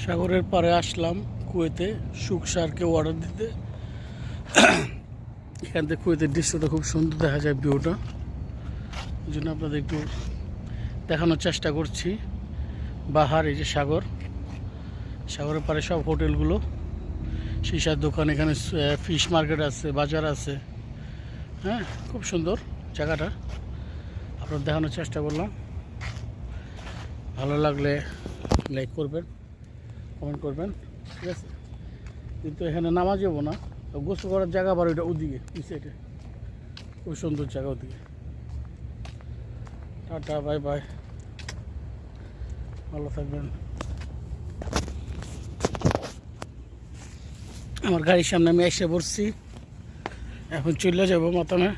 সাগরের পাড়ে আসলাম কুয়েতে সুখসারকে অর্ডার দিতে। এখান থেকে কুয়েতের দৃশ্যটা খুব সুন্দর দেখা যায়, ভিউটা। ওই জন্য আপনাদের একটু দেখানোর চেষ্টা করছি। বাহার, এই যে সাগর, সাগরের পাড়ে সব হোটেলগুলো, সিসার দোকান, এখানে ফিশ মার্কেট আছে, বাজার আছে। হ্যাঁ, খুব সুন্দর জায়গাটা, আপনার দেখানোর চেষ্টা করলাম। ভালো লাগলে লাইক করবেন, কমেন্ট করবেন, ঠিক আছে। কিন্তু এখানে নামা যাবো না, গোসল করার জায়গা আবার ওইটা ওদিকে, এই সাইডে খুব সুন্দর জায়গা ওদিকে। টাটা, বাই বাই, ভালো থাকবেন। আমার গাড়ির সামনে আমি এসে পড়ছি, এখন চলে যাবো মাতামে।